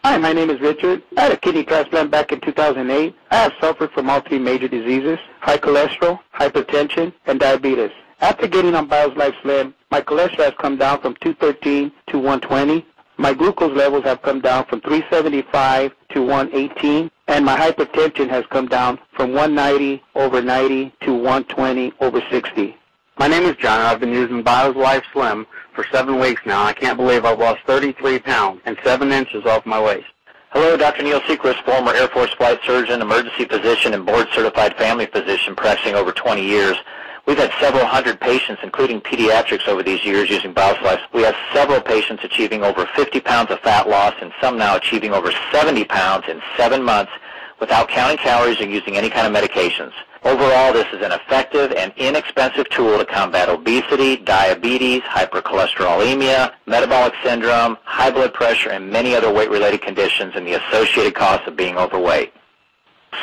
Hi, my name is Richard. I had a kidney transplant back in 2008. I have suffered from all 3 major diseases: high cholesterol, hypertension, and diabetes. After getting on BioLife Slim, my cholesterol has come down from 213 to 120. My glucose levels have come down from 375 to 118, and my hypertension has come down from 190 over 90 to 120 over 60. My name is John, and I've been using BioLife Slim for 7 weeks now. I can't believe I've lost 33 pounds and 7 inches off my waist. Hello, Dr. Neal Secrist, former Air Force flight surgeon, emergency physician, and board-certified family physician practicing over 20 years. We've had several hundred patients, including pediatrics, over these years using BioLife. We have several patients achieving over 50 pounds of fat loss and some now achieving over 70 pounds in 7 months without counting calories or using any kind of medications. Overall, this is an effective and inexpensive tool to combat obesity, diabetes, hypercholesterolemia, metabolic syndrome, high blood pressure, and many other weight-related conditions and the associated costs of being overweight.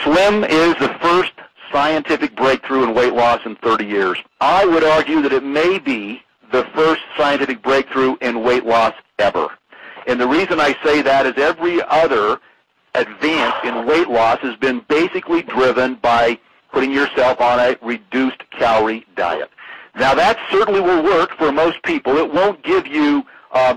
Slim is the first scientific breakthrough in weight loss in 30 years. I would argue that it may be the first scientific breakthrough in weight loss ever. And the reason I say that is every other advance in weight loss has been basically driven by putting yourself on a reduced calorie diet. Now that certainly will work for most people. It won't give you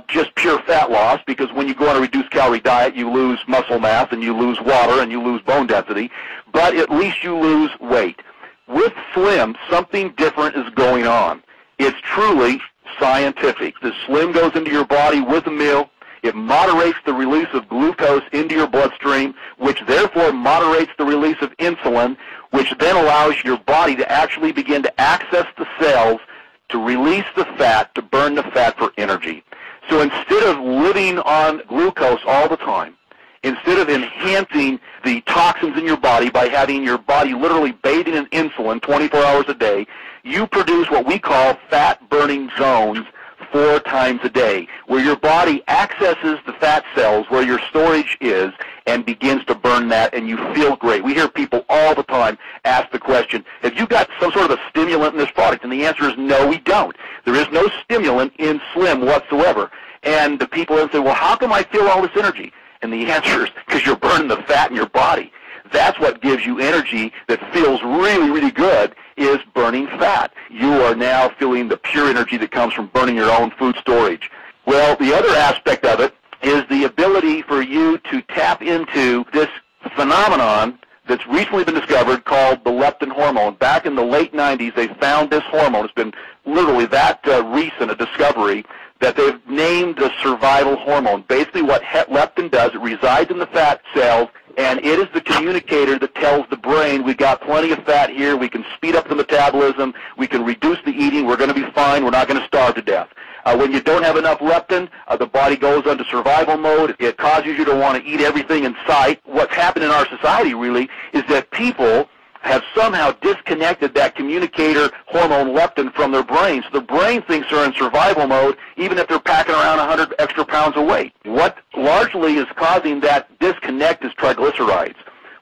just pure fat loss, because when you go on a reduced calorie diet, you lose muscle mass and you lose water and you lose bone density, but at least you lose weight. With Slim, something different is going on. It's truly scientific. The Slim goes into your body with a meal. It moderates the release of glucose into your bloodstream, which therefore moderates the release of insulin, which then allows your body to actually begin to access the cells to release the fat, to burn the fat for energy. So instead of living on glucose all the time, instead of enhancing the toxins in your body by having your body literally bathing in insulin 24 hours a day, you produce what we call fat-burning zones 4 times a day, where your body accesses the fat cells where your storage is and begins to burn that, and you feel great. We hear people all the time ask the question, have you got some sort of a stimulant in this product? And the answer is no, we don't. There is no stimulant in Slim whatsoever. And the people then say, well, how come I feel all this energy? And the answer is because you're burning the fat in your body. That's what gives you energy that feels really, really good, is burning fat. You are now feeling the pure energy that comes from burning your own food storage. Well, the other aspect of it is the ability for you to tap into this phenomenon that's recently been discovered called the leptin hormone. Back in the late 90s, they found this hormone. It's been literally that recent a discovery that they've named the survival hormone. Basically what leptin does, it resides in the fat cells, and it is the communicator that tells the brain, we've got plenty of fat here, we can speed up the metabolism, we can reduce the eating, we're going to be fine, we're not going to starve to death. When you don't have enough leptin, the body goes into survival mode. It causes you to want to eat everything in sight. What's happened in our society really is that people have somehow disconnected that communicator hormone leptin from their brain. So the brain thinks they're in survival mode even if they're packing around 100 extra pounds of weight. What largely is causing that disconnect is triglycerides.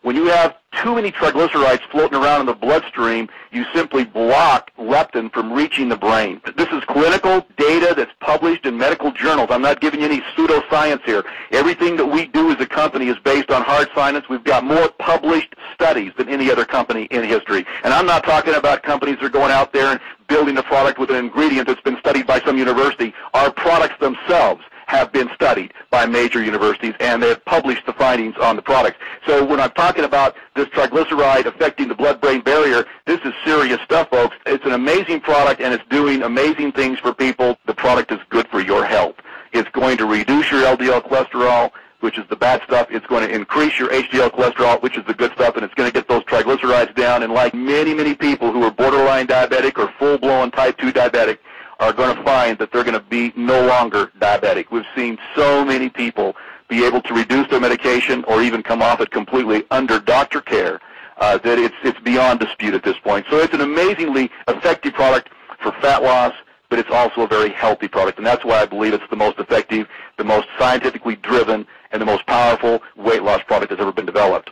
When you have too many triglycerides floating around in the bloodstream, you simply block leptin from reaching the brain. This is clinical data that's published in medical journals. I'm not giving you any pseudoscience here. Everything that we do as a company is based on hard science. We've got more published studies than any other company in history. And I'm not talking about companies that are going out there and building a product with an ingredient that's been studied by some university. Our products themselves have been studied by major universities, and they have published the findings on the products. So when I'm talking about this triglyceride affecting the blood-brain barrier, this is serious stuff, folks. It's an amazing product, and it's doing amazing things for people. The product is good for your health. It's going to reduce your LDL cholesterol, which is the bad stuff. It's going to increase your HDL cholesterol, which is the good stuff, and it's going to get those triglycerides down. And like many, many people who are borderline diabetic or full-blown type 2 diabetic, are going to find that they're going to be no longer diabetic. We've seen so many people be able to reduce their medication or even come off it completely under doctor care that it's beyond dispute at this point. So it's an amazingly effective product for fat loss, but it's also a very healthy product, and that's why I believe it's the most effective, the most scientifically driven, and the most powerful weight loss product that's ever been developed.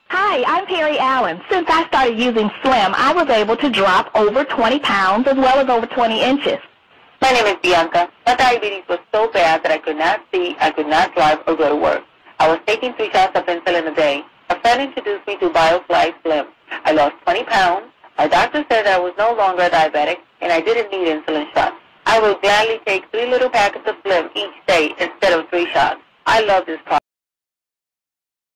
Hi, I'm Perry Allen. Since I started using Slim, I was able to drop over 20 pounds as well as over 20 inches. My name is Bianca. My diabetes was so bad that I could not see, I could not drive or go to work. I was taking 3 shots of insulin a day. A friend introduced me to BioFly Slim. I lost 20 pounds. My doctor said I was no longer diabetic and I didn't need insulin shots. I will gladly take 3 little packets of Slim each day instead of 3 shots. I love this product.